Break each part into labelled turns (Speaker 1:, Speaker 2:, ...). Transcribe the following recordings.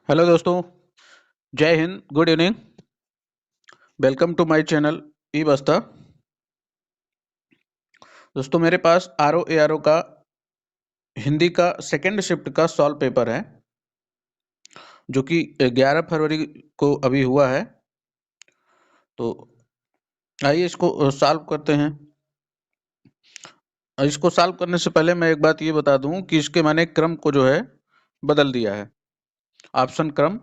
Speaker 1: Hello दोस्तों, जय हिंद, good evening. Welcome to my channel E Basta. दोस्तों, मेरे पास आर ए आर का हिंदी का सेकेंड शिफ्ट का सॉल्व पेपर है जो कि 11 फरवरी को अभी हुआ है। तो आइए इसको सॉल्व करते हैं। इसको सॉल्व करने से पहले मैं एक बात ये बता दूं कि इसके मैंने क्रम को जो है बदल दिया है। ऑप्शन क्रम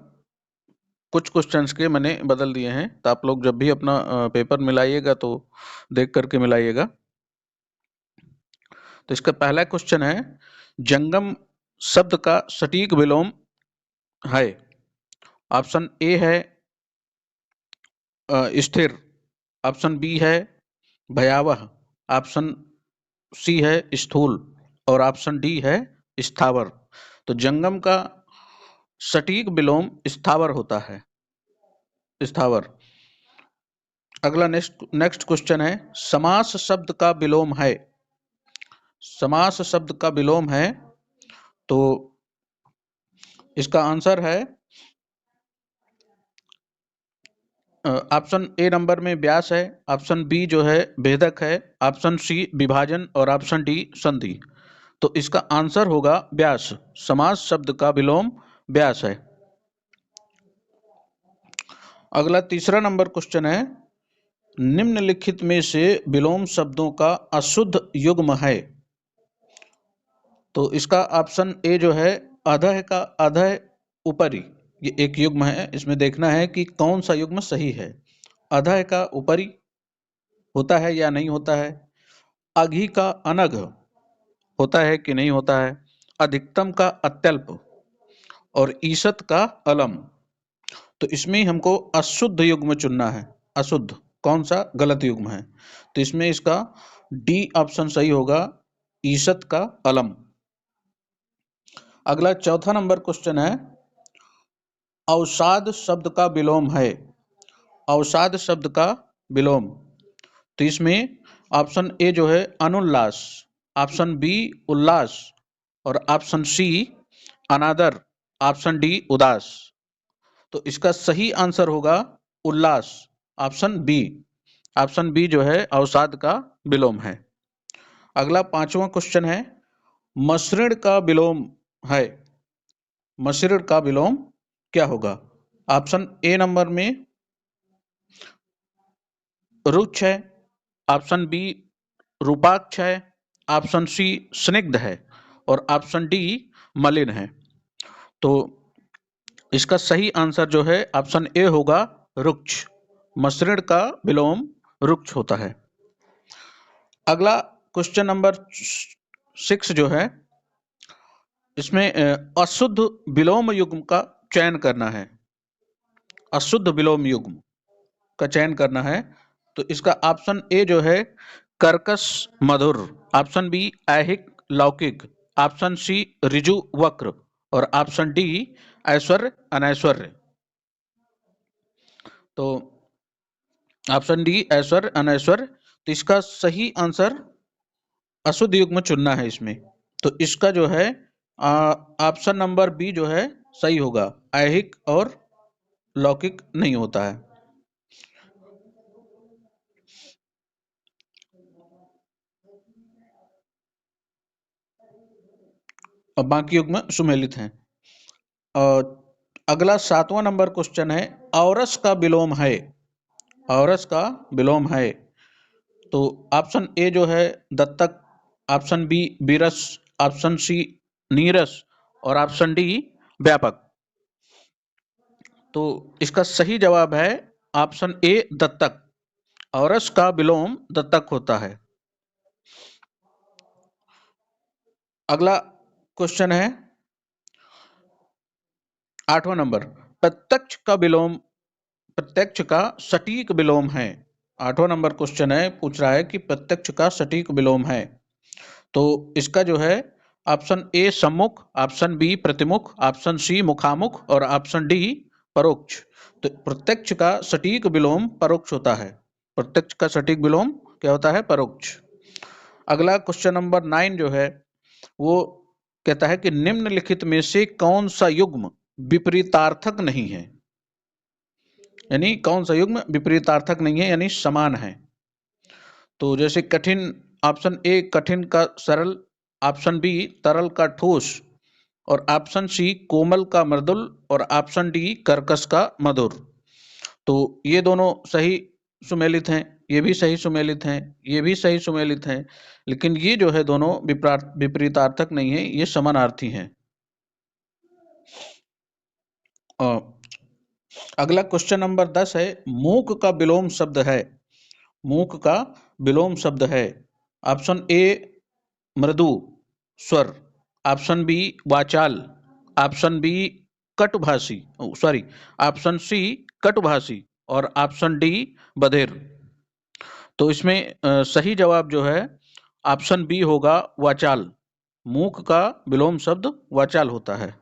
Speaker 1: कुछ क्वेश्चंस के मैंने बदल दिए हैं, तो आप लोग जब भी अपना पेपर मिलाइएगा तो देख करके मिलाइएगा। तो इसका पहला क्वेश्चन है, जंगम शब्द का सटीक विलोम है। ऑप्शन ए है स्थिर, ऑप्शन बी है भयावह, ऑप्शन सी है स्थूल और ऑप्शन डी है स्थावर। तो जंगम का सटीक विलोम स्थावर होता है, स्थावर। अगला नेक्स्ट क्वेश्चन है, समास शब्द का विलोम है। समास शब्द का विलोम है, तो इसका आंसर है ऑप्शन ए नंबर में व्यास है, ऑप्शन बी जो है भेदक है, ऑप्शन सी विभाजन और ऑप्शन डी संधि। तो इसका आंसर होगा व्यास। समास शब्द का विलोम व्यास है। अगला तीसरा नंबर क्वेश्चन है, निम्नलिखित में से विलोम शब्दों का अशुद्ध युग्म है। तो इसका ऑप्शन ए जो है अधः का अधः ऊपरी, ये एक युग्म है। इसमें देखना है कि कौन सा युग्म सही है। अधः का ऊपरी होता है या नहीं होता है, अघि का अनघ होता है कि नहीं होता है, अधिकतम का अत्यल्प और ईसत का अलम। तो इसमें हमको अशुद्ध युग्म चुनना है। अशुद्ध कौन सा गलत युग्म है, तो इसमें इसका डी ऑप्शन सही होगा, ईसत का अलम। अगला चौथा नंबर क्वेश्चन है, अवसाद शब्द का विलोम है। अवसाद शब्द का विलोम, तो इसमें ऑप्शन ए जो है अनुल्लास, ऑप्शन बी उल्लास और ऑप्शन सी अनादर, ऑप्शन डी उदास। तो इसका सही आंसर होगा उल्लास, ऑप्शन बी। ऑप्शन बी जो है अवसाद का विलोम है। अगला पांचवा क्वेश्चन है, मसृण का विलोम है। मसृण का विलोम क्या होगा। ऑप्शन ए नंबर में रुक्ष है, ऑप्शन बी रूपाक्ष है, ऑप्शन सी स्निग्ध है और ऑप्शन डी मलिन है। तो इसका सही आंसर जो है ऑप्शन ए होगा रुक्ष। मसृण का विलोम रुक्ष होता है। अगला क्वेश्चन नंबर 6 जो है, इसमें अशुद्ध विलोम युग्म का चयन करना है। अशुद्ध विलोम युग्म का चयन करना है, तो इसका ऑप्शन ए जो है कर्कश मधुर, ऑप्शन बी ऐहिक लौकिक, ऑप्शन सी ऋजु वक्र और ऑप्शन डी ऐश्वर्य अनैश्वर्य। तो ऑप्शन डी ऐश्वर्य अनैश्वर्य। तो इसका सही आंसर अशुद्ध युग्म चुनना है इसमें। तो इसका जो है ऑप्शन नंबर बी जो है सही होगा, ऐहिक और लौकिक नहीं होता है। और बाकी युग्म सुमेलित हैं। और अगला 7वां नंबर क्वेश्चन है, औरस का विलोम है। औरस का विलोम है, तो ऑप्शन ए जो है दत्तक, ऑप्शन बी विरस, ऑप्शन सी नीरस और ऑप्शन डी व्यापक। तो इसका सही जवाब है ऑप्शन ए दत्तक। औरस का विलोम दत्तक होता है। अगला क्वेश्चन है 8वां नंबर, प्रत्यक्ष का विलोम, प्रत्यक्ष का सटीक विलोम है। 8वां नंबर क्वेश्चन है, पूछ रहा है कि प्रत्यक्ष का सटीक विलोम है। तो इसका जो है ऑप्शन ए सम्मुख, ऑप्शन बी प्रतिमुख, ऑप्शन सी मुखामुख और ऑप्शन डी परोक्ष। तो प्रत्यक्ष का सटीक विलोम परोक्ष होता है। प्रत्यक्ष का सटीक विलोम क्या होता है, परोक्ष। अगला क्वेश्चन नंबर 9 जो है वो कहता है कि निम्नलिखित में से कौन सा युग्म विपरीतार्थक नहीं है। यानी कौन सा युग्म विपरीतार्थक नहीं है यानी समान है। तो जैसे कठिन, ऑप्शन ए कठिन का सरल, ऑप्शन बी तरल का ठोस, और ऑप्शन सी कोमल का मृदुल, और ऑप्शन डी कर्कश का मधुर। तो ये दोनों सही सुमेलित हैं, ये भी सही सुमेलित हैं, ये भी सही सुमेलित हैं, लेकिन ये जो है दोनों विपरीतार्थक नहीं है, ये समानार्थी हैं। अगला क्वेश्चन नंबर 10 है, मूक का विलोम शब्द है। मूक का विलोम शब्द है। ऑप्शन ए मृदु स्वर, ऑप्शन बी वाचाल, ऑप्शन बी कटुभाषी, सॉरी ऑप्शन सी कटुभाषी, और ऑप्शन डी बधिर। तो इसमें सही जवाब जो है ऑप्शन बी होगा वाचाल। मूक का विलोम शब्द वाचाल होता है।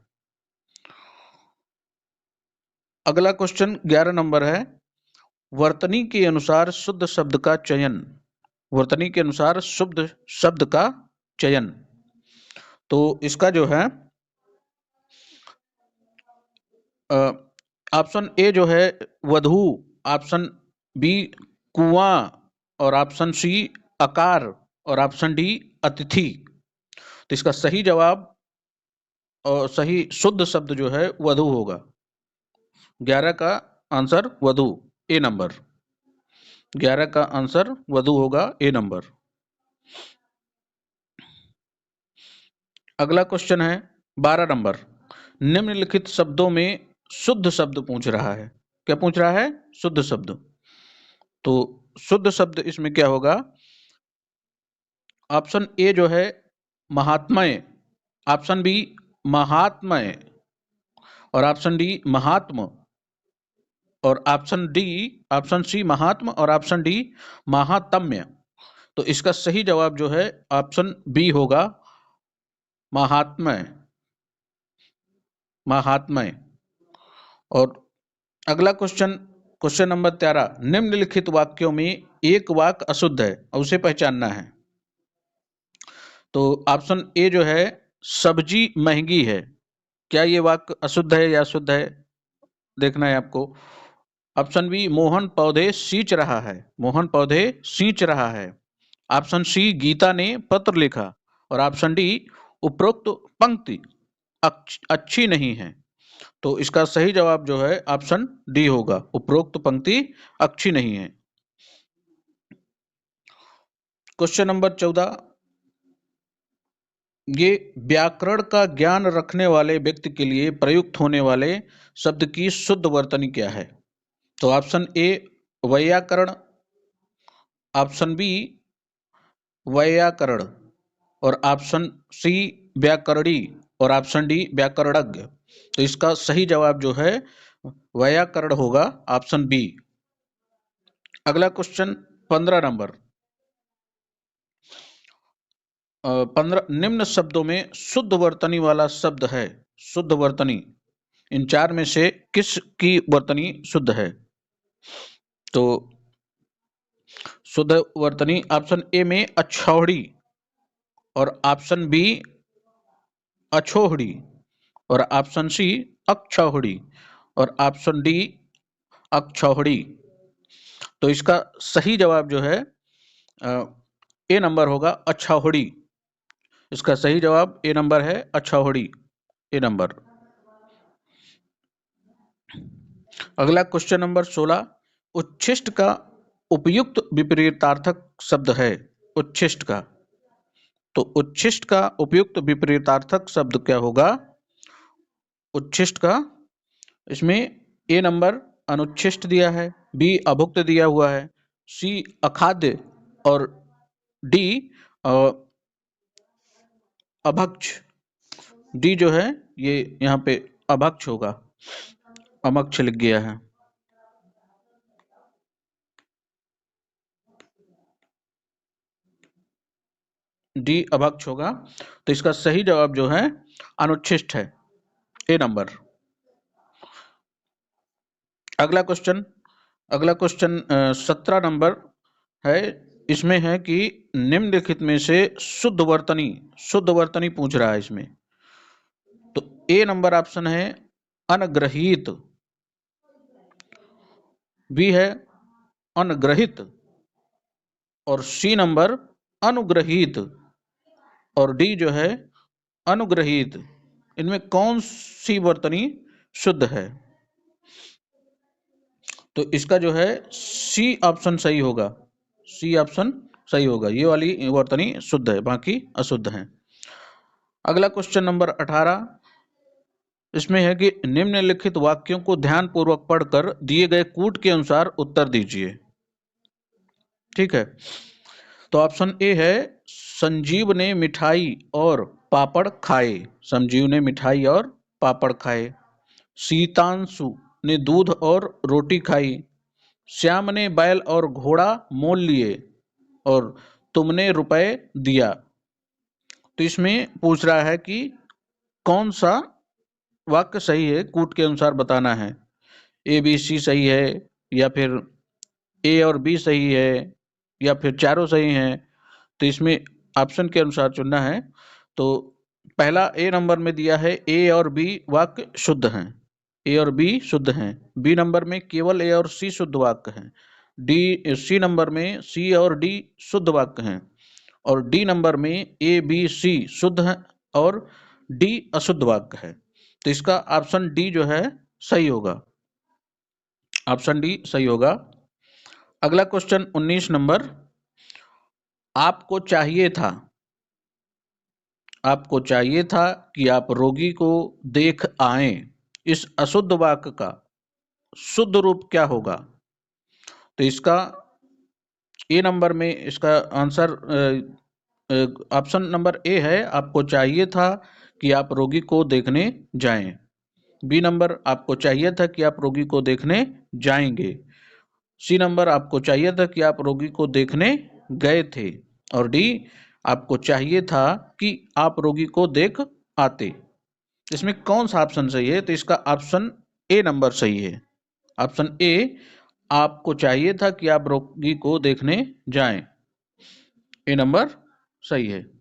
Speaker 1: अगला क्वेश्चन 11 नंबर है, वर्तनी के अनुसार शुद्ध शब्द का चयन। वर्तनी के अनुसार शुद्ध शब्द का चयन। तो इसका जो है ऑप्शन ए जो है वधू, ऑप्शन बी कुआं, और ऑप्शन सी आकार, और ऑप्शन डी अतिथि। तो इसका सही जवाब और सही शुद्ध शब्द जो है वधू होगा। 11 का आंसर वधू, ए नंबर। 11 का आंसर वधू होगा, ए नंबर। अगला क्वेश्चन है 12 नंबर, निम्नलिखित शब्दों में शुद्ध शब्द पूछ रहा है। क्या पूछ रहा है? शुद्ध शब्द। तो शुद्ध शब्द इसमें क्या होगा? ऑप्शन ए जो है महात्मय, ऑप्शन बी महात्मय, और ऑप्शन डी महात्म, और ऑप्शन सी महात्म, और ऑप्शन डी महात्म्य। तो इसका सही जवाब जो है ऑप्शन बी होगा महात्मय। महात्मय। और अगला क्वेश्चन नंबर 13, निम्नलिखित वाक्यों में एक वाक्य अशुद्ध है और उसे पहचानना है। तो ऑप्शन ए जो है सब्जी महंगी है। क्या ये वाक्य अशुद्ध है या शुद्ध है, देखना है आपको। ऑप्शन बी मोहन पौधे सींच रहा है। मोहन पौधे सींच रहा है। ऑप्शन सी गीता ने पत्र लिखा, और ऑप्शन डी उपरोक्त पंक्ति अच्छी नहीं है। तो इसका सही जवाब जो है ऑप्शन डी होगा, उपरोक्त पंक्ति अच्छी नहीं है। क्वेश्चन नंबर 14, ये व्याकरण का ज्ञान रखने वाले व्यक्ति के लिए प्रयुक्त होने वाले शब्द की शुद्ध वर्तनी क्या है? तो ऑप्शन ए वैयाकरण, ऑप्शन बी वैयाकरण, और ऑप्शन सी व्याकरणी, और ऑप्शन डी व्याकरणज्ञ। तो इसका सही जवाब जो है वैयाकरण होगा, ऑप्शन बी। अगला क्वेश्चन 15 नंबर, 15 निम्न शब्दों में शुद्ध वर्तनी वाला शब्द है। शुद्ध वर्तनी, इन चार में से किस की वर्तनी शुद्ध है? तो शुद्ध वर्तनी ऑप्शन ए में अछौड़ी, और ऑप्शन बी अछोहड़ी, और ऑप्शन सी अक्षौहड़ी, और ऑप्शन डी अक्षौहड़ी। तो इसका सही जवाब जो है ए नंबर होगा, अक्षौहड़ी। इसका सही जवाब ए नंबर है, अक्षौहड़ी, ए नंबर। अगला क्वेश्चन नंबर 16, उच्छिष्ट का उपयुक्त विपरीतार्थक शब्द है। उच्छिष्ट का, तो उच्छिष्ट का उपयुक्त विपरीतार्थक शब्द क्या होगा? उच्छिष्ट का, इसमें ए नंबर अनुच्छिष्ट दिया है, बी अभुक्त दिया हुआ है, सी अखाद्य, और डी अभक्ष। डी जो है ये यहाँ पे अभक्ष होगा, अमक्ष लिख गया है। डी अभक्ष होगा। तो इसका सही जवाब जो है अनुच्छिष्ट है, ए नंबर। अगला क्वेश्चन 17 नंबर है। इसमें है कि निम्नलिखित में से शुद्ध वर्तनी पूछ रहा है इसमें। तो ए नंबर ऑप्शन है अनग्रहीत, बी है अनग्रहित और सी नंबर अनुग्रहीत और डी जो है अनुग्रहीत। इनमें कौन सी वर्तनी शुद्ध है? तो इसका जो है सी ऑप्शन सही होगा, सी ऑप्शन सही होगा। ये वाली वर्तनी शुद्ध है, बाकी अशुद्ध हैं। अगला क्वेश्चन नंबर 18, इसमें है कि निम्नलिखित वाक्यों को ध्यानपूर्वक पढ़कर दिए गए कूट के अनुसार उत्तर दीजिए। ठीक है, तो ऑप्शन ए है संजीव ने मिठाई और पापड़ खाए। संजीव ने मिठाई और पापड़ खाए। सीतांशु ने दूध और रोटी खाई। श्याम ने बैल और घोड़ा मोल लिए और तुमने रुपए दिया। तो इसमें पूछ रहा है कि कौन सा वाक्य सही है, कूट के अनुसार बताना है। ए बी सी सही है या फिर ए और बी सही है या फिर चारों सही हैं। तो इसमें ऑप्शन के अनुसार चुनना है। तो पहला ए नंबर में दिया है ए और बी वाक्य शुद्ध हैं, ए और बी शुद्ध हैं। बी नंबर में केवल ए और सी शुद्ध वाक्य हैं। सी नंबर में सी और डी शुद्ध वाक्य हैं और डी नंबर में ए बी सी शुद्ध है और डी अशुद्ध वाक्य है। तो इसका ऑप्शन डी जो है सही होगा, ऑप्शन डी सही होगा। अगला क्वेश्चन 19 नंबर, आपको चाहिए था, आपको चाहिए था कि आप रोगी को देख आएं। इस अशुद्ध वाक्य का शुद्ध रूप क्या होगा? तो इसका ए नंबर में इसका आंसर ऑप्शन नंबर ए है, आपको चाहिए था कि आप रोगी को देखने जाएं। बी नंबर, आपको चाहिए था कि आप रोगी को देखने जाएंगे। सी नंबर, आपको चाहिए था कि आप रोगी को देखने गए थे और डी, आपको चाहिए था कि आप रोगी को देख आते। इसमें कौन सा ऑप्शन सही है? तो इसका ऑप्शन ए नंबर सही है, ऑप्शन ए, आपको चाहिए था कि आप रोगी को देखने जाएं। ए नंबर सही है।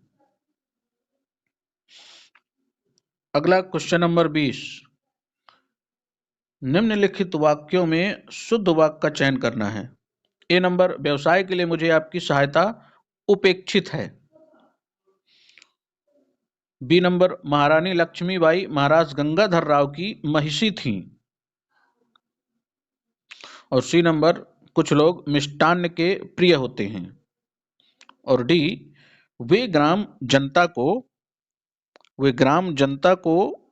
Speaker 1: अगला क्वेश्चन नंबर 20, निम्नलिखित वाक्यों में शुद्ध वाक्य का चयन करना है। ए नंबर, व्यवसाय के लिए मुझे आपकी सहायता उपेक्षित है। बी नंबर, महारानी लक्ष्मीबाई महाराज गंगाधर राव की महिषी थीं। और सी नंबर, कुछ लोग मिष्टान्न के प्रिय होते हैं। और डी, वे ग्राम जनता को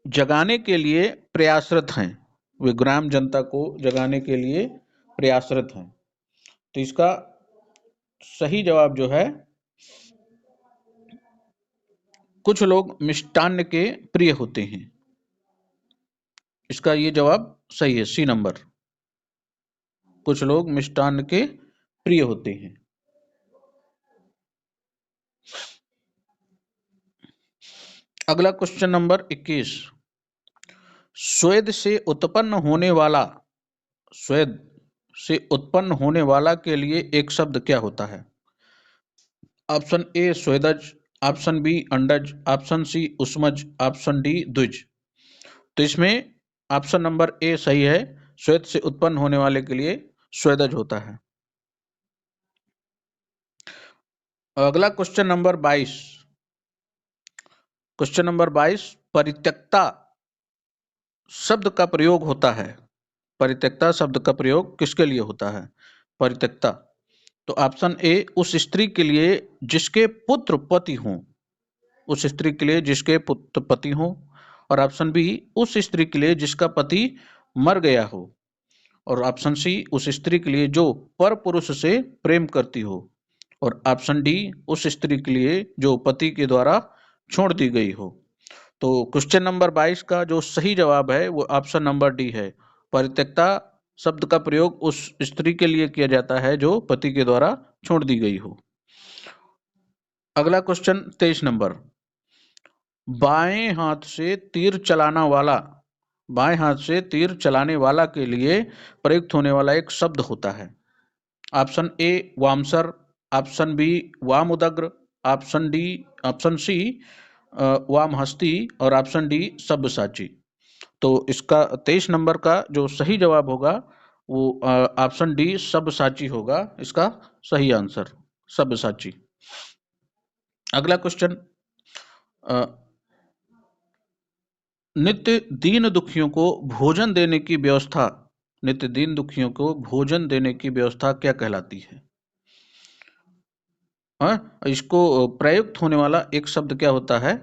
Speaker 1: जगाने के लिए प्रयासरत हैं। वे ग्राम जनता को जगाने के लिए प्रयासरत हैं। तो इसका सही जवाब जो है, कुछ लोग मिष्टान्न के प्रिय होते हैं। इसका ये जवाब सही है, सी नंबर, कुछ लोग मिष्टान्न के प्रिय होते हैं। अगला क्वेश्चन नंबर 21, स्वेद से उत्पन्न होने वाला के लिए एक शब्द क्या होता है? ऑप्शन ए स्वेदज, ऑप्शन बी अंडज, ऑप्शन सी उष्मज, ऑप्शन डी द्विज। तो इसमें ऑप्शन नंबर ए सही है, श्वेत से उत्पन्न होने वाले के लिए स्वेदज होता है। अगला क्वेश्चन नंबर 22, क्वेश्चन नंबर 22, परित्यक्ता शब्द का प्रयोग होता है। परित्यक्ता शब्द का प्रयोग किसके लिए होता है? परित्यक्ता, तो ऑप्शन ए उस स्त्री के लिए जिसके पुत्र पति हों, उस स्त्री के लिए जिसके पुत्र पति हों। और ऑप्शन बी उस स्त्री के लिए जिसका पति मर गया हो। और ऑप्शन सी उस स्त्री के लिए जो पर पुरुष से प्रेम करती हो। और ऑप्शन डी उस स्त्री के लिए जो पति के द्वारा छोड़ दी गई हो। तो क्वेश्चन नंबर 22 का जो सही जवाब है वो ऑप्शन नंबर डी है, परित्यक्ता शब्द का प्रयोग उस स्त्री के लिए किया जाता है जो पति के द्वारा छोड़ दी गई हो। अगला क्वेश्चन 23 नंबर, बाएं हाथ से तीर चलाने वाला के लिए प्रयुक्त होने वाला एक शब्द होता है। ऑप्शन ए वामसर, ऑप्शन बी वामउदग्र, ऑप्शन सी वामहस्ती और ऑप्शन डी सब्यसाची। तो इसका 23 नंबर का जो सही जवाब होगा वो ऑप्शन डी सब्यसाची होगा इसका सही आंसर, सब्यसाची। अगला क्वेश्चन, नित्य दीन दुखियों को भोजन देने की व्यवस्था, नित्य दीन दुखियों को भोजन देने की व्यवस्था क्या कहलाती है? इसको प्रयुक्त होने वाला एक शब्द क्या होता है?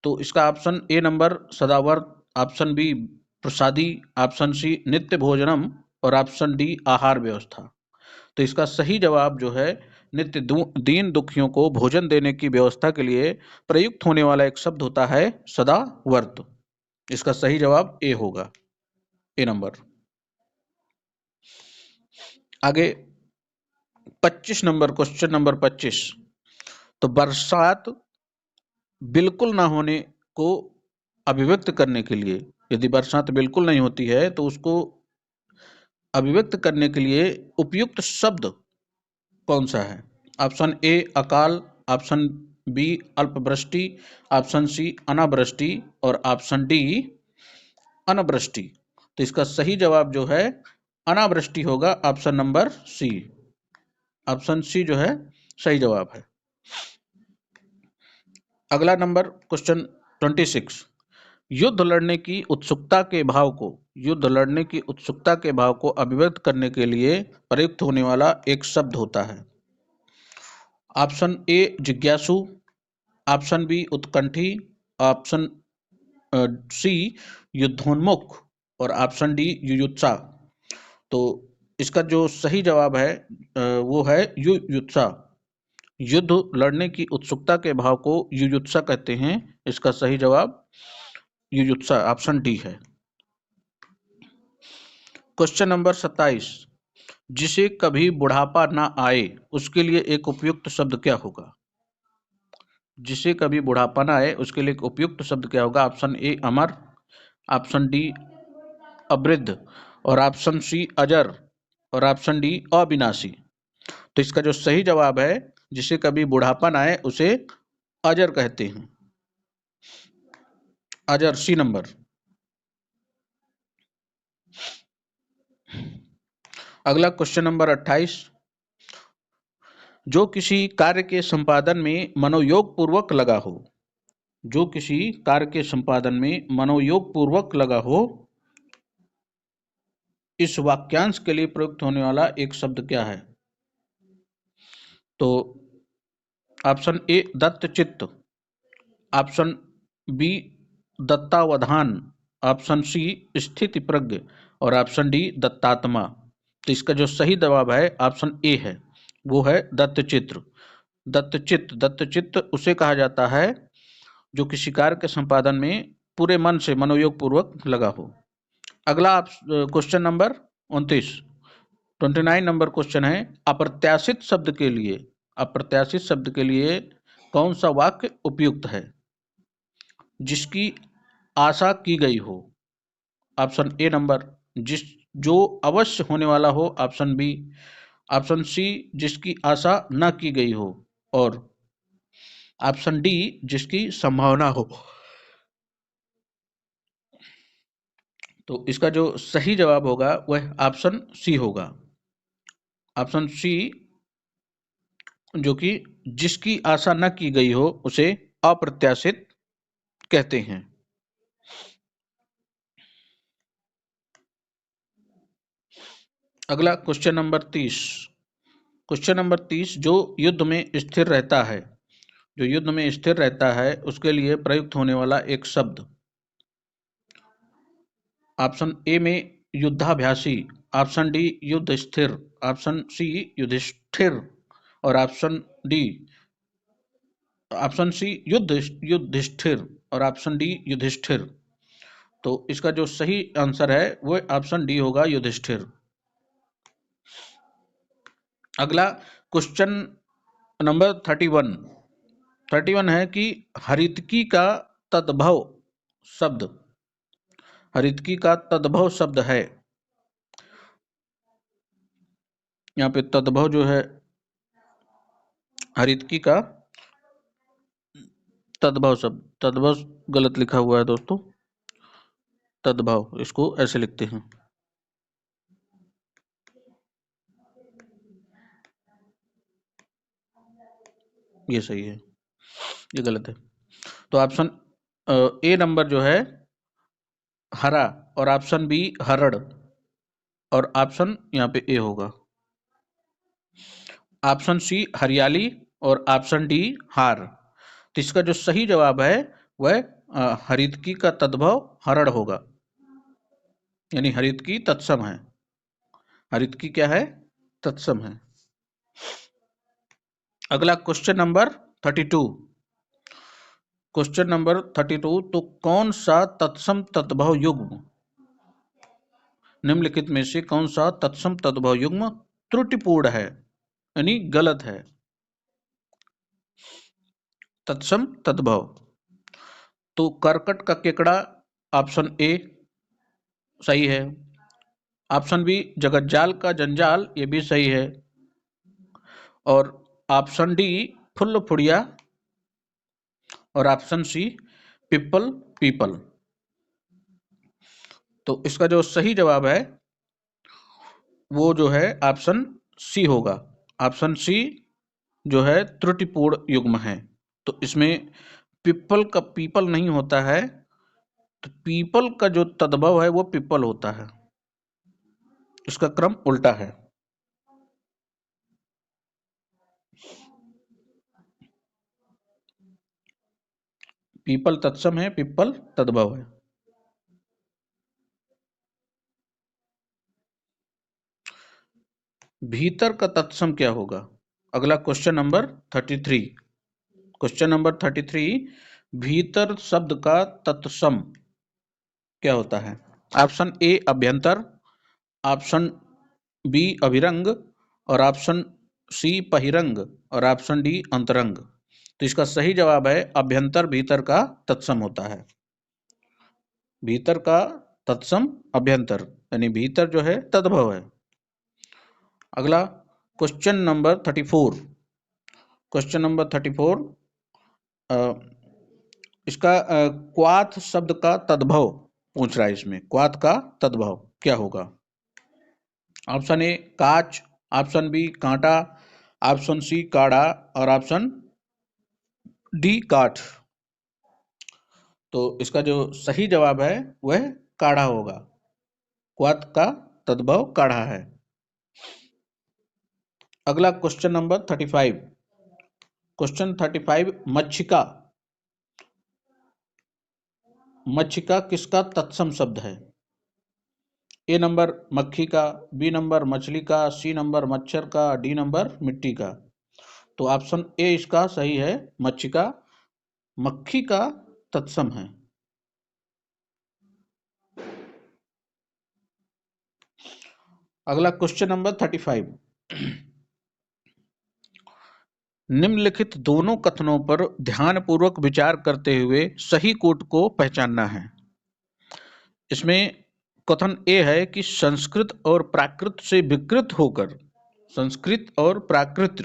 Speaker 1: तो इसका ऑप्शन ए नंबर सदावर्त, ऑप्शन बी प्रसादी, ऑप्शन सी नित्य भोजनम और ऑप्शन डी आहार व्यवस्था। तो इसका सही जवाब जो है नित्य दीन दुखियों को भोजन देने की व्यवस्था के लिए प्रयुक्त होने वाला एक शब्द होता है सदावर्त। इसका सही जवाब ए होगा, ए नंबर। आगे 25 नंबर, क्वेश्चन नंबर 25। तो बरसात बिल्कुल ना होने को अभिव्यक्त करने के लिए, यदि बरसात बिल्कुल नहीं होती है तो उसको अभिव्यक्त करने के लिए उपयुक्त शब्द कौन सा है? ऑप्शन ए अकाल, ऑप्शन बी अल्पवृष्टि, ऑप्शन सी अनावृष्टि और ऑप्शन डी अनावृष्टि। तो इसका सही जवाब जो है अनावृष्टि होगा, option number C. Option C जो है सही जवाब है। अगला नंबर क्वेश्चन 26। युद्ध लड़ने की उत्सुकता के भाव को, युद्ध लड़ने की उत्सुकता के भाव को अभिव्यक्त करने के लिए प्रयुक्त होने वाला एक शब्द होता है। ऑप्शन ए जिज्ञासु, ऑप्शन बी उत्कंठी, ऑप्शन सी युद्धोन्मुख और ऑप्शन डी युयुत्सा। तो इसका जो सही जवाब है वो है युयुत्सा। युद्ध लड़ने की उत्सुकता के भाव को युयुत्सा कहते हैं। इसका सही जवाब युयुत्सा, ऑप्शन डी है। Question number 27। जिसे कभी बुढ़ापा ना आए उसके लिए एक उपयुक्त शब्द क्या होगा? जिसे कभी बुढ़ापा ना आए उसके लिए एक उपयुक्त शब्द क्या होगा? ऑप्शन ए अमर, ऑप्शन डी अवृद्ध और ऑप्शन सी अजर और ऑप्शन डी अविनाशी। तो इसका जो सही जवाब है जिसे कभी बुढ़ापा ना आए उसे अजर कहते हैं, अजर, सी नंबर। अगला क्वेश्चन नंबर 28। जो किसी कार्य के संपादन में मनोयोग पूर्वक लगा हो, जो किसी कार्य के संपादन में मनोयोग पूर्वक लगा हो, इस वाक्यांश के लिए प्रयुक्त होने वाला एक शब्द क्या है? तो ऑप्शन ए दत्तचित्त, ऑप्शन बी दत्तावधान, ऑप्शन सी स्थिति प्रज्ञ और ऑप्शन डी दत्तात्मा। तो इसका जो सही जवाब है ऑप्शन ए है, वो है दत्तचित्र। दत्तचित्त, दत्तचित्त उसे कहा जाता है जो किसी कार्य के संपादन में पूरे मन से मनोयोग पूर्वक लगा हो। अगला क्वेश्चन नंबर 29, 29 नंबर क्वेश्चन है अप्रत्याशित शब्द के लिए, अप्रत्याशित शब्द के लिए कौन सा वाक्य उपयुक्त है? जिसकी आशा की गई हो, ऑप्शन ए नंबर जिस जो अवश्य होने वाला हो, ऑप्शन बी, ऑप्शन सी जिसकी आशा न की गई हो और ऑप्शन डी जिसकी संभावना हो। तो इसका जो सही जवाब होगा वह ऑप्शन सी होगा, ऑप्शन सी, जो कि जिसकी आशा न की गई हो उसे अप्रत्याशित कहते हैं। अगला क्वेश्चन नंबर 30, क्वेश्चन नंबर 30। जो युद्ध में स्थिर रहता है, जो युद्ध में स्थिर रहता है उसके लिए प्रयुक्त होने वाला एक शब्द। ऑप्शन ए में युद्धाभ्यासी, ऑप्शन डी युद्ध स्थिर, ऑप्शन सी युधिष्ठिर और ऑप्शन डी, ऑप्शन सी युधिष्ठिर और ऑप्शन डी युधिष्ठिर। तो इसका जो सही आंसर है वो ऑप्शन डी होगा, युधिष्ठिर। अगला क्वेश्चन नंबर 31, 31 है कि हरितकी का तद्भव शब्द, हरितकी का तद्भव शब्द है। यहाँ पे तद्भव जो है हरितकी का तद्भव शब्द, तद्भव गलत लिखा हुआ है दोस्तों, तद्भव इसको ऐसे लिखते हैं, ये सही है, ये गलत है। तो ऑप्शन ए नंबर जो है हरा, और ऑप्शन बी हरड़, और ऑप्शन यहाँ पे ए होगा। ऑप्शन सी हरियाली और ऑप्शन डी हार। तो इसका जो सही जवाब है वह हरितकी का तद्भव हरड़ होगा, यानी हरितकी तत्सम है, हरितकी क्या है, तत्सम है। अगला क्वेश्चन नंबर 32, क्वेश्चन नंबर 32, तो कौन सा तत्सम तद्भव युग्म, निम्नलिखित में से कौन सा तत्सम तद्भव युग्म त्रुटिपूर्ण है, यानी गलत है। तत्सम तद्भव, तो करकट का केकड़ा ऑप्शन ए सही है। ऑप्शन बी जगतजाल का जंजाल, ये भी सही है। और ऑप्शन डी फुल्ल फुड़िया, और ऑप्शन सी पिपल पीपल। तो इसका जो सही जवाब है वो जो है ऑप्शन सी होगा। ऑप्शन सी जो है त्रुटिपूर्ण युग्म है। तो इसमें पिपल का पीपल नहीं होता है, तो पीपल का जो तद्भव है वो पिपल होता है, इसका क्रम उल्टा है। पीपल तत्सम है, पिपल तद्भव है। भीतर का तत्सम क्या होगा? अगला क्वेश्चन नंबर 33, क्वेश्चन नंबर 33, भीतर शब्द का तत्सम क्या होता है? ऑप्शन ए अभ्यंतर, ऑप्शन बी अभिरंग, और ऑप्शन सी पहिरंग, और ऑप्शन डी अंतरंग। तो इसका सही जवाब है अभ्यंतर भीतर का तत्सम होता है। भीतर का तत्सम अभ्यंतर, यानी भीतर जो है तद्भव है। अगला क्वेश्चन नंबर 34, क्वेश्चन नंबर 34, इसका क्वाथ शब्द का तद्भव पूछ रहा है। इसमें क्वाथ का तद्भव क्या होगा? ऑप्शन ए काच, ऑप्शन बी कांटा, ऑप्शन सी काढ़ा, और ऑप्शन डी काठ। तो इसका जो सही जवाब है वह काढ़ा होगा। क्वाथ का तद्भव काढ़ा है। अगला क्वेश्चन नंबर 35, क्वेश्चन 35, मच्छिका, मच्छिका किसका तत्सम शब्द है? ए नंबर मक्खी का, बी नंबर मछली का, सी नंबर मच्छर का, डी नंबर मिट्टी का। तो ऑप्शन ए इसका सही है, मच्छिका मक्खी का तत्सम है। अगला क्वेश्चन नंबर 35, निम्नलिखित दोनों कथनों पर ध्यानपूर्वक विचार करते हुए सही कूट को पहचानना है। इसमें कथन ए है कि संस्कृत और प्राकृत से विकृत होकर, संस्कृत और प्राकृत,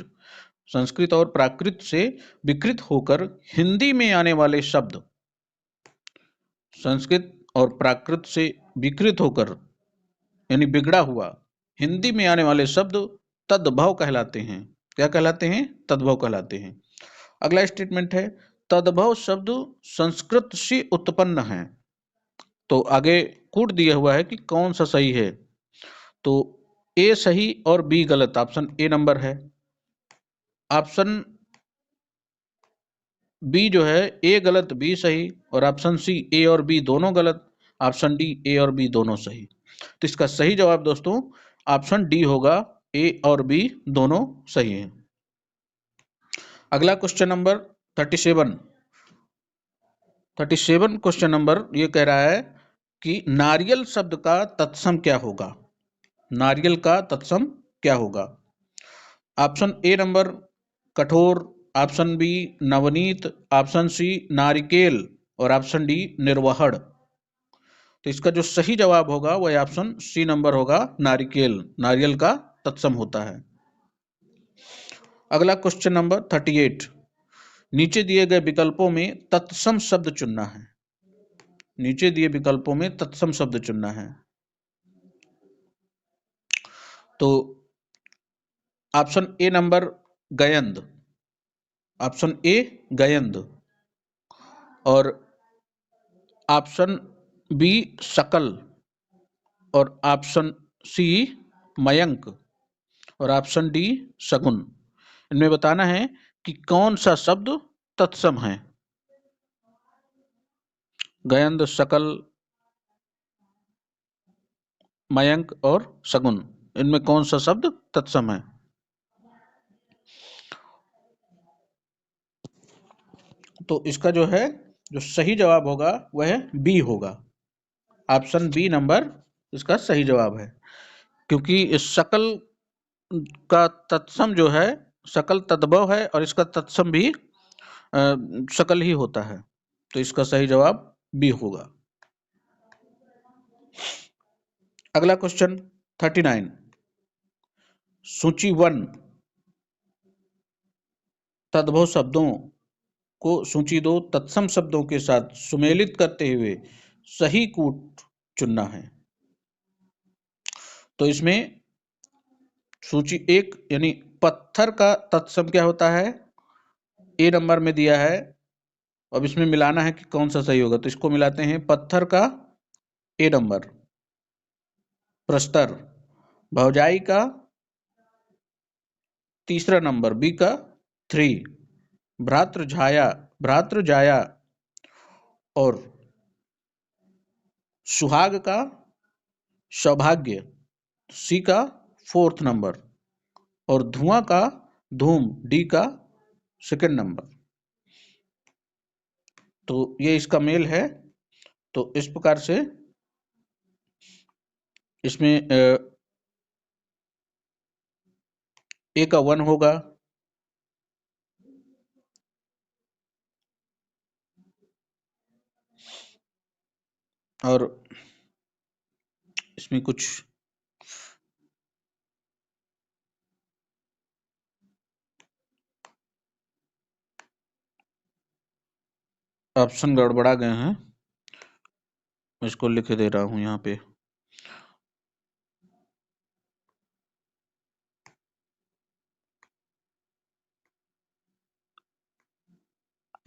Speaker 1: संस्कृत और प्राकृत से विकृत होकर हिंदी में आने वाले शब्द, संस्कृत और प्राकृत से विकृत होकर यानी बिगड़ा हुआ हिंदी में आने वाले शब्द तद्भव कहलाते हैं। क्या कहलाते हैं? तद्भव कहलाते हैं। अगला स्टेटमेंट है तद्भव शब्द संस्कृत से उत्पन्न है। तो आगे कूट दिया हुआ है कि कौन सा सही है। तो ए सही और बी गलत, ऑप्शन ए नंबर है। ऑप्शन बी जो है ए गलत बी सही, और ऑप्शन सी ए और बी दोनों गलत, ऑप्शन डी ए और बी दोनों सही। तो इसका सही जवाब दोस्तों ऑप्शन डी होगा, ए और बी दोनों सही हैं। अगला क्वेश्चन नंबर 37, 37 क्वेश्चन नंबर ये कह रहा है कि नारियल शब्द का तत्सम क्या होगा? नारियल का तत्सम क्या होगा? ऑप्शन ए नंबर कठोर, ऑप्शन बी नवनीत, ऑप्शन सी नारिकेल, और ऑप्शन डी निर्वहड़। तो इसका जो सही जवाब होगा वह ऑप्शन सी नंबर होगा, नारिकेल, नारियल का तत्सम होता है। अगला क्वेश्चन नंबर 38, नीचे दिए गए विकल्पों में तत्सम शब्द चुनना है। नीचे दिए विकल्पों में तत्सम शब्द चुनना है। तो ऑप्शन ए नंबर गयंद, ऑप्शन ए गयंद, और ऑप्शन बी शकल, और ऑप्शन सी मयंक, और ऑप्शन डी शगुन। इनमें बताना है कि कौन सा शब्द तत्सम है। गयंद, शकल, मयंक और शगुन, इनमें कौन सा शब्द तत्सम है। तो इसका जो है जो सही जवाब होगा वह बी होगा। ऑप्शन बी नंबर इसका सही जवाब है, क्योंकि इस शकल का तत्सम जो है, शकल तद्भव है और इसका तत्सम भी शकल ही होता है। तो इसका सही जवाब बी होगा। अगला क्वेश्चन 39, सूची 1 तद्भव शब्दों को सूची 2 तत्सम शब्दों के साथ सुमेलित करते हुए सही कूट चुनना है। तो इसमें सूची 1 यानी पत्थर का तत्सम क्या होता है, ए नंबर में दिया है। अब इसमें मिलाना है कि कौन सा सही होगा। तो इसको मिलाते हैं। पत्थर का ए नंबर, प्रस्तर, भौजाई का तीसरा नंबर बी का 3, भ्रातृजाया, भ्रातृजाया और सुहाग का सौभाग्य सी का 4th नंबर, और धुआं का धूम डी का 2nd नंबर। तो ये इसका मेल है। तो इस प्रकार से इसमें ए का 1 होगा, और इसमें कुछ ऑप्शन गड़बड़ा गए हैं, मैं इसको लिख दे रहा हूं यहाँ पे।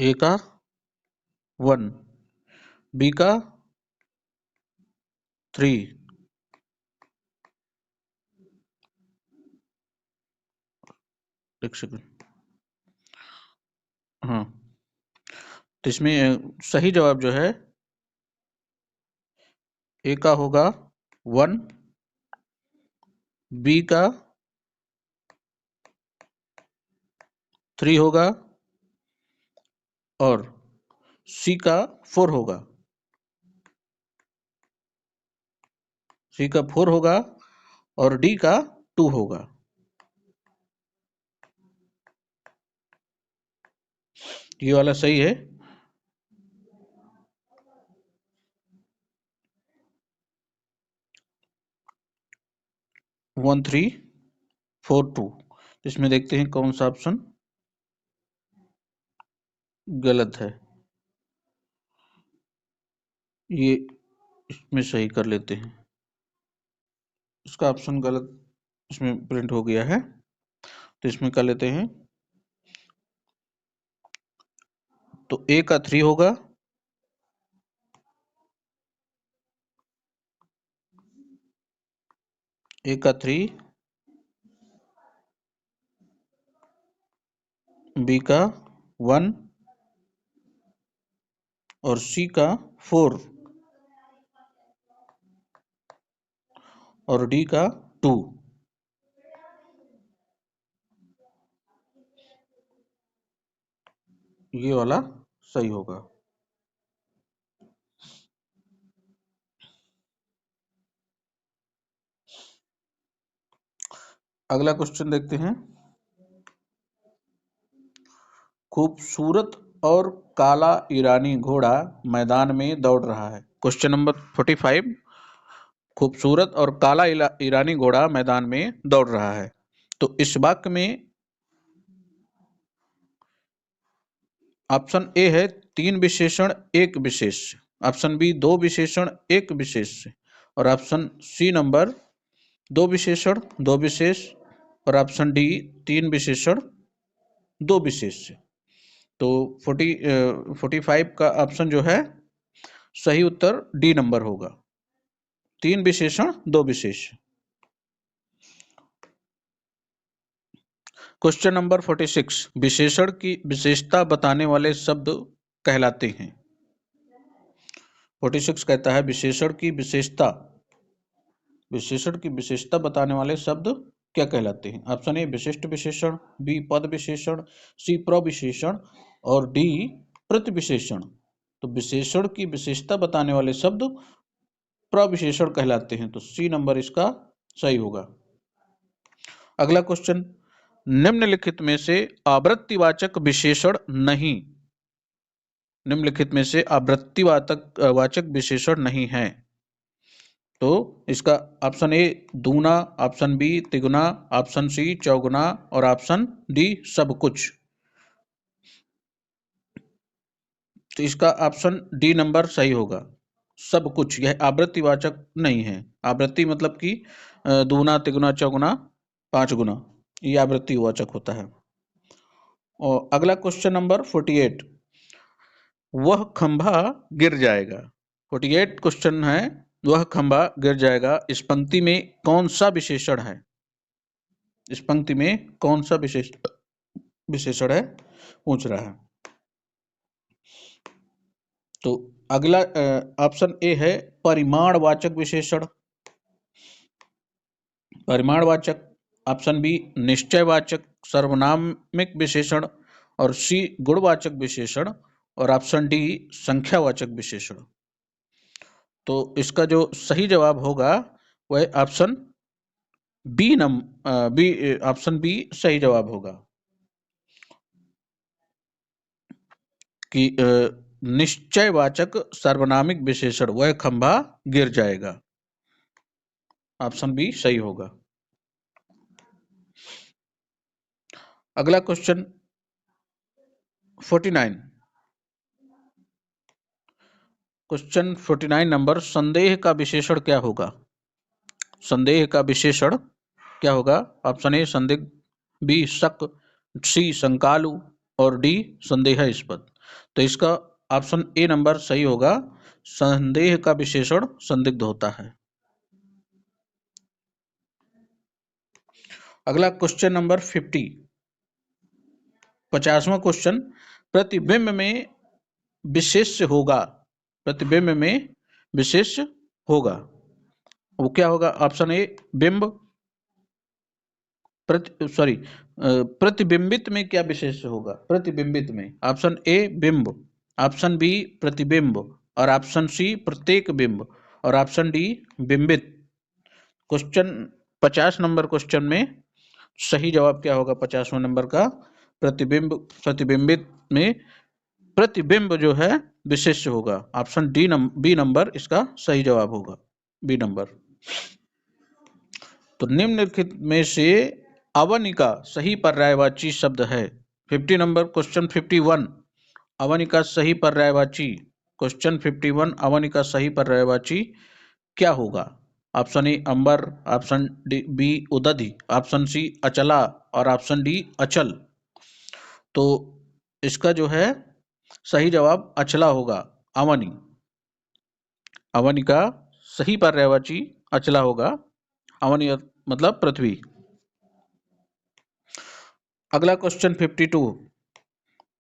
Speaker 1: ए का 1, बी का 3, एक सेकंड, हाँ। तो इसमें सही जवाब जो है ए का होगा 1, बी का 3 होगा, और सी का 4 होगा। सी का 4 होगा और डी का 2 होगा। ये वाला सही है। 1 3 4 2। इसमें देखते हैं कौन सा ऑप्शन गलत है। ये इसमें सही कर लेते हैं। इसका ऑप्शन गलत इसमें प्रिंट हो गया है, तो इसमें कर लेते हैं। तो ए का 3 होगा, ए का 3, बी का 1 और सी का 4 और डी का 2। ये वाला सही होगा। अगला क्वेश्चन देखते हैं। खूबसूरत और काला ईरानी घोड़ा मैदान में दौड़ रहा है। क्वेश्चन नंबर 45, खूबसूरत और काला ईरानी घोड़ा मैदान में दौड़ रहा है। तो इस वाक्य में ऑप्शन ए है 3 विशेषण 1 विशेष्य, ऑप्शन बी 2 विशेषण 1 विशेष्य, और ऑप्शन सी नंबर 2 विशेषण 2 विशेष, और ऑप्शन डी 3 विशेषण 2 विशेष्य। तो 45 का ऑप्शन जो है सही उत्तर डी नंबर होगा, 3 विशेषण 2 विशेष्य। क्वेश्चन नंबर 46, विशेषण की विशेषता बताने वाले शब्द कहलाते हैं। 46 कहता है विशेषण की विशेषता बताने वाले शब्द क्या कहलाते हैं। ऑप्शन ए विशिष्ट विशेषण, बी पद विशेषण, सी प्रविशेषण और डी प्रतिविशेषण। तो विशेषण की विशेषता बताने वाले शब्द प्रविशेषण कहलाते हैं, तो सी नंबर इसका सही होगा। अगला क्वेश्चन, निम्नलिखित में से आवृत्तिवाचक विशेषण नहीं, निम्नलिखित में से आवृत्तिवाचक विशेषण नहीं है। तो इसका ऑप्शन ए दूना, ऑप्शन बी तिगुना, ऑप्शन सी चौगुना और ऑप्शन डी सब कुछ। तो इसका ऑप्शन डी नंबर सही होगा, सब कुछ। यह आवृत्तिवाचक नहीं है। आवृत्ति मतलब कि दूना तिगुना चौगुना 5 गुना, ये आवृत्तिवाचक होता है। और अगला क्वेश्चन नंबर 48, वह खंभा गिर जाएगा। 48 क्वेश्चन है, वह खंभा गिर जाएगा, इस पंक्ति में कौन सा विशेषण है, इस पंक्ति में कौन सा विशेषण है पूछ रहा है। तो अगला ऑप्शन ए है परिमाणवाचक विशेषण, परिमाणवाचक, ऑप्शन बी निश्चयवाचक सर्वनामिक विशेषण और सी गुणवाचक विशेषण और ऑप्शन डी संख्यावाचक विशेषण। तो इसका जो सही जवाब होगा वह ऑप्शन ऑप्शन बी सही जवाब होगा कि निश्चयवाचक सर्वनामिक विशेषण, वह खंभा गिर जाएगा, ऑप्शन बी सही होगा। अगला क्वेश्चन 49, क्वेश्चन 49 नंबर, संदेह का विशेषण क्या होगा, संदेह का विशेषण क्या होगा। ऑप्शन ए संदिग्ध, बी शक, सी शंकालु और डी संदेहास्पद। तो इसका ऑप्शन ए नंबर सही होगा, संदेह का विशेषण संदिग्ध होता है। अगला क्वेश्चन नंबर 50वां क्वेश्चन, प्रतिबिंब में विशेष्य होगा, प्रतिबिंब में विशेष्य होगा, वो क्या होगा। ऑप्शन ए बिंब, प्रतिबिंबित में क्या विशेष्य होगा, प्रतिबिंबित में ऑप्शन ए बिंब, ऑप्शन बी प्रतिबिंब और ऑप्शन सी प्रत्येक बिंब और ऑप्शन डी बिंबित। क्वेश्चन 50 नंबर क्वेश्चन में सही जवाब क्या होगा 50वां नंबर का, प्रतिबिंबित में प्रतिबिंब जो है विशेष्य होगा, ऑप्शन बी नंबर इसका सही जवाब होगा, बी नंबर। तो निम्नलिखित में से अवनिका सही पर्यायवाची शब्द है। 50 नंबर क्वेश्चन 51, अवनिका सही पर्यायवाची, क्वेश्चन 51 अवनिका सही पर्यायवाची क्या होगा। ऑप्शन ए अंबर, ऑप्शन बी उदधि, ऑप्शन सी अचला और ऑप्शन डी अचल। तो इसका जो है सही जवाब अचला होगा, अवनि, अवनि का सही पर्यायवाची अचला होगा, अवनि मतलब पृथ्वी। अगला क्वेश्चन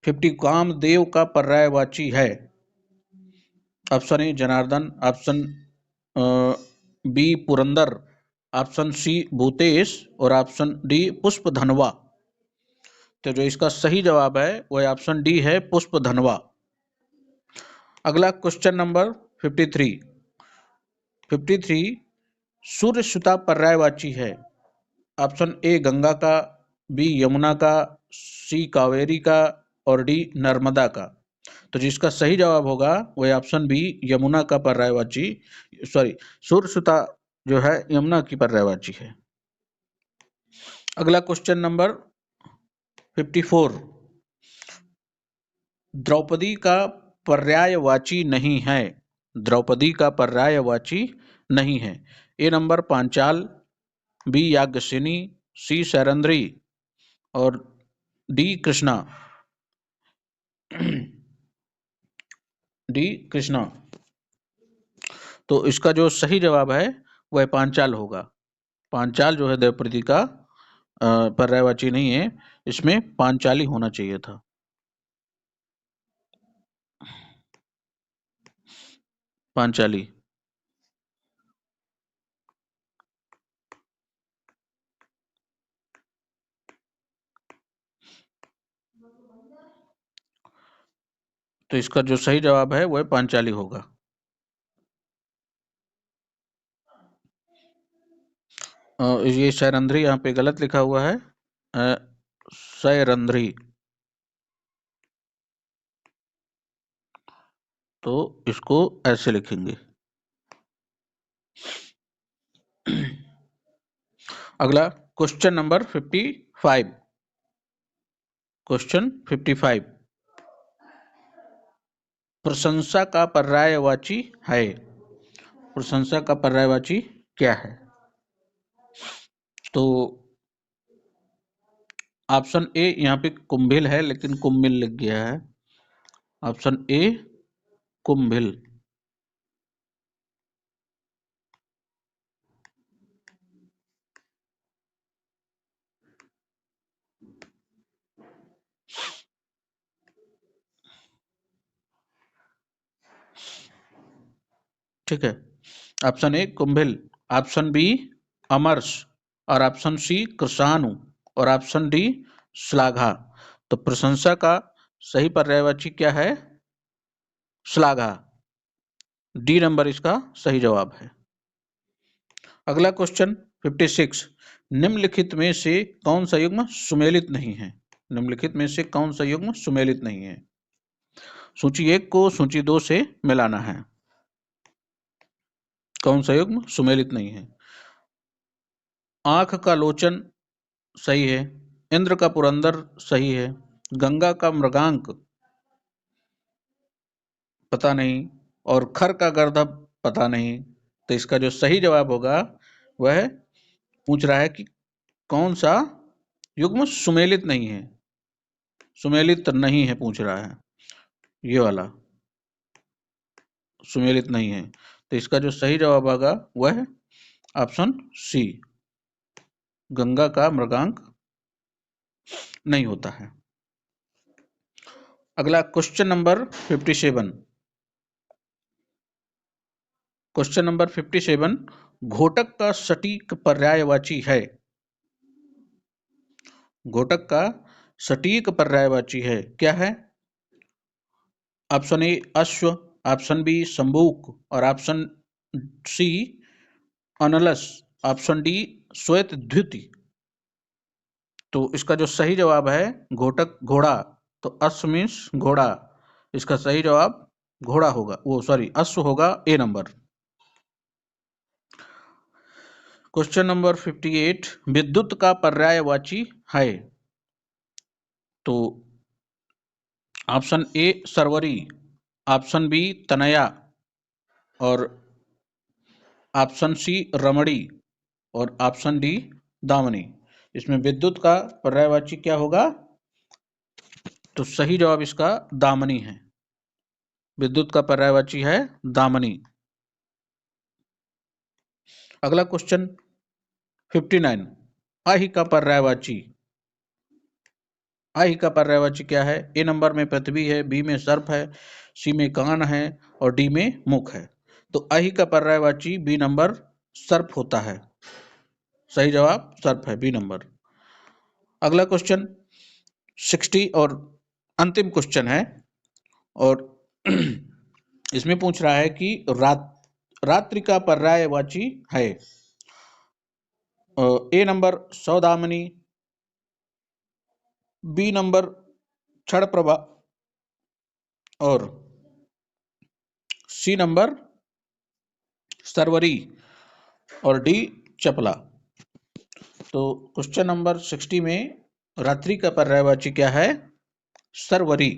Speaker 1: 50 कामदेव का पर्यायवाची है। ऑप्शन ए जनार्दन, ऑप्शन बी पुरंदर, ऑप्शन सी भूतेश और ऑप्शन डी पुष्पधनवा। तो जो इसका सही जवाब है वह ऑप्शन डी है, पुष्पधनवा। अगला क्वेश्चन नंबर 53 सूर्य सुता पर्यायवाची है। ऑप्शन ए गंगा का, बी यमुना का, सी कावेरी का और डी नर्मदा का। तो जिसका सही जवाब होगा वह ऑप्शन बी यमुना का पर्यायवाची, सूर्य सुता जो है यमुना की पर्यायवाची है। अगला क्वेश्चन नंबर 54 द्रौपदी का पर्यायवाची नहीं है। द्रौपदी का पर्यायवाची नहीं है। ए नंबर पांचाल, बी याज्ञसेनी, सी सैरंध्री और डी कृष्णा। डी कृष्णा। तो इसका जो सही जवाब है वह पांचाल होगा। पांचाल जो है द्रौपदी का पर्यायवाची नहीं है, इसमें पांचाली होना चाहिए था। पांचाली। तो इसका जो सही जवाब है वह पांचाली होगा। ये सैरंध्री यहाँ पे गलत लिखा हुआ है, सैरंध्री। तो इसको ऐसे लिखेंगे। अगला क्वेश्चन नंबर 55। क्वेश्चन 55, प्रशंसा का पर्यायवाची है। प्रशंसा का पर्यायवाची क्या है? तो ऑप्शन ए यहाँ पे कुंभिल है, लेकिन कुम्भिल लिख गया है। ऑप्शन ए कुंभिल। ठीक है, ऑप्शन ए कुंभिल, ऑप्शन बी अमरस और ऑप्शन सी कृषाणु और ऑप्शन डी श्लाघा। तो प्रशंसा का सही पर्यायवाची क्या है? श्लाघा। डी नंबर इसका सही जवाब है। अगला क्वेश्चन 56, निम्नलिखित में से कौन सा युग्म सुमेलित नहीं है? निम्नलिखित में से कौन सा युग्म सुमेलित नहीं है? सूची 1 को सूची 2 से मिलाना है। कौन सा युग्म सुमेलित नहीं है? आंख का लोचन सही है, इंद्र का पुरंदर सही है, गंगा का मृगांक पता नहीं, और खर का गर्दभ पता नहीं। तो इसका जो सही जवाब होगा वह पूछ रहा है कि कौन सा युग्म सुमेलित नहीं है। सुमेलित नहीं है पूछ रहा है, ये वाला सुमेलित नहीं है। तो इसका जो सही जवाब होगा वह है ऑप्शन सी, गंगा का मृगांक नहीं होता है। अगला क्वेश्चन नंबर 57। क्वेश्चन नंबर 57, घोटक का सटीक पर्यायवाची है। घोटक का सटीक पर्यायवाची है, क्या है? ऑप्शन ए अश्व, ऑप्शन बी संबूक और ऑप्शन सी अनलस, ऑप्शन डी श्वेत द्युति। तो इसका जो सही जवाब है घोटक घोड़ा, तो अश्व मीन्स घोड़ा, इसका सही जवाब घोड़ा होगा, वो सॉरी अश्व होगा, ए नंबर। क्वेश्चन नंबर 58, विद्युत का पर्यायवाची है। तो ऑप्शन ए सरवरी, ऑप्शन बी तनया और ऑप्शन सी रमणी और ऑप्शन डी दामनी। इसमें विद्युत का पर्यायवाची क्या होगा? तो सही जवाब इसका दामनी है। विद्युत का पर्यायवाची है दामनी। अगला क्वेश्चन 59, आहि का पर्यायवाची। आहि का पर्यायवाची क्या है? ए नंबर में पृथ्वी है, बी में सर्प है, सी में कान है और डी में मुख है। तो आहि का पर्यायवाची बी नंबर सर्प होता है। सही जवाब सर्प है, बी नंबर। अगला क्वेश्चन 60 और अंतिम क्वेश्चन है, और इसमें पूछ रहा है कि रात्रि का पर्यायवाची है। ए नंबर सौदामिनी, बी नंबर क्षण प्रभा और सी नंबर सरवरी और डी चपला। तो क्वेश्चन नंबर 60 में रात्रि का पर्यायवाची क्या है? सरवरी।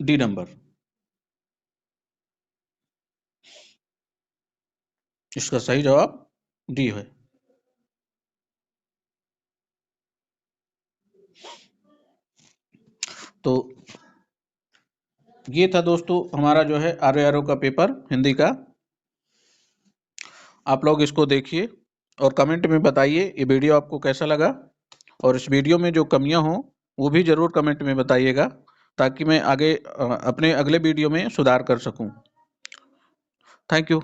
Speaker 1: D number. इसका सही जवाब डी है। तो ये था दोस्तों हमारा जो है RO का पेपर हिंदी का। आप लोग इसको देखिए और कमेंट में बताइए ये वीडियो आपको कैसा लगा, और इस वीडियो में जो कमियां हों वो भी ज़रूर कमेंट में बताइएगा, ताकि मैं आगे अपने अगले वीडियो में सुधार कर सकूं। Thank you.